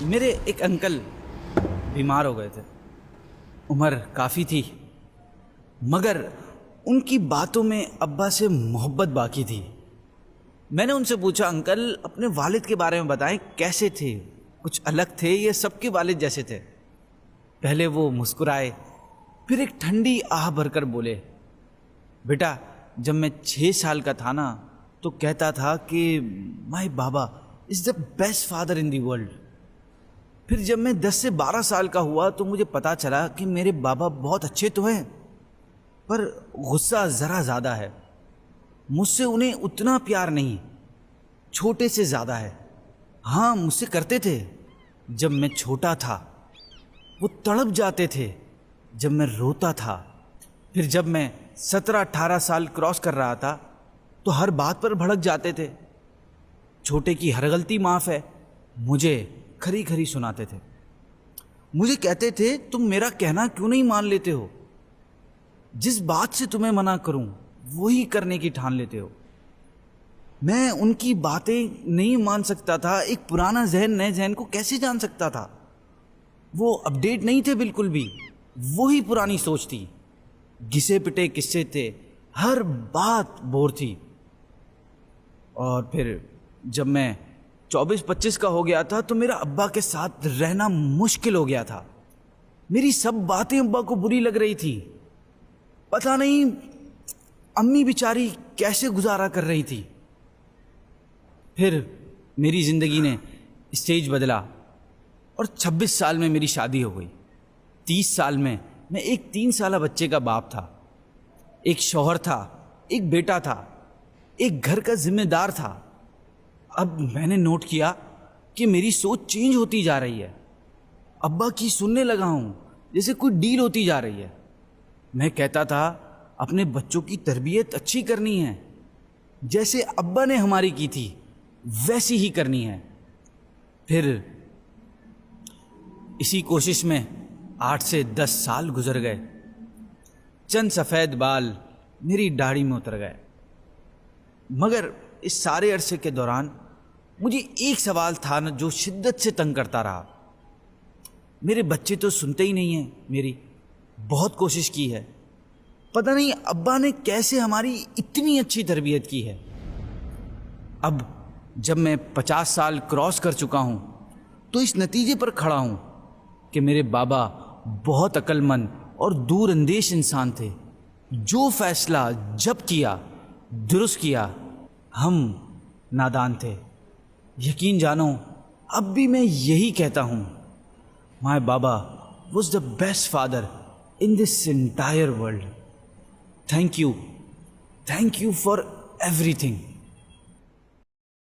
میرے ایک انکل بیمار ہو گئے تھے. عمر کافی تھی مگر ان کی باتوں میں ابا سے محبت باقی تھی. میں نے ان سے پوچھا انکل اپنے والد کے بارے میں بتائیں, کیسے تھے, کچھ الگ تھے یا سب کے والد جیسے تھے؟ پہلے وہ مسکرائے, پھر ایک ٹھنڈی آہ بھر کر بولے, بیٹا جب میں 6 سال کا تھا نا تو کہتا تھا کہ مائی بابا is the best father in the world. پھر جب میں 10 سے 12 سال کا ہوا تو مجھے پتا چلا کہ میرے بابا بہت اچھے تو ہیں پر غصہ ذرا زیادہ ہے. مجھ سے انہیں اتنا پیار نہیں, چھوٹے سے زیادہ ہے. ہاں مجھ سے کرتے تھے جب میں چھوٹا تھا, وہ تڑپ جاتے تھے جب میں روتا تھا. پھر جب میں 17-18 سال کراس کر رہا تھا تو ہر بات پر بھڑک جاتے تھے. چھوٹے کی ہر غلطی معاف ہے, مجھے کھری کھری سناتے تھے. مجھے کہتے تھے تم میرا کہنا کیوں نہیں مان لیتے ہو, جس بات سے تمہیں منع کروں وہی کرنے کی ٹھان لیتے ہو. میں ان کی باتیں نہیں مان سکتا تھا. ایک پرانا ذہن نئے ذہن کو کیسے جان سکتا تھا؟ وہ اپڈیٹ نہیں تھے بالکل بھی, وہی پرانی سوچ تھی. گھسے پٹے قصے تھے, ہر بات بور تھی. اور پھر جب میں 24-25 کا ہو گیا تھا تو میرا ابا کے ساتھ رہنا مشکل ہو گیا تھا. میری سب باتیں ابا کو بری لگ رہی تھی. پتہ نہیں امی بیچاری کیسے گزارا کر رہی تھی. پھر میری زندگی نے اسٹیج بدلا اور 26 سال میں میری شادی ہو گئی. 30 سال میں ایک 3 سالہ بچے کا باپ تھا, ایک شوہر تھا, ایک بیٹا تھا, ایک گھر کا ذمہ دار تھا. اب میں نے نوٹ کیا کہ میری سوچ چینج ہوتی جا رہی ہے. ابا کی سننے لگا ہوں جیسے کوئی ڈیل ہوتی جا رہی ہے. میں کہتا تھا اپنے بچوں کی تربیت اچھی کرنی ہے, جیسے ابا نے ہماری کی تھی ویسی ہی کرنی ہے. پھر اسی کوشش میں 8 سے 10 سال گزر گئے. چند سفید بال میری داڑھی میں اتر گئے. مگر اس سارے عرصے کے دوران مجھے ایک سوال تھا نا جو شدت سے تنگ کرتا رہا. میرے بچے تو سنتے ہی نہیں ہیں میری. بہت کوشش کی ہے, پتہ نہیں ابا نے کیسے ہماری اتنی اچھی تربیت کی ہے. اب جب میں 50 سال کراس کر چکا ہوں تو اس نتیجے پر کھڑا ہوں کہ میرے بابا بہت عقل مند اور دور اندیش انسان تھے. جو فیصلہ جب کیا درست کیا, ہم نادان تھے. یقین جانو اب بھی میں یہی کہتا ہوں, مائی بابا was the best father in this entire world. Thank you for everything.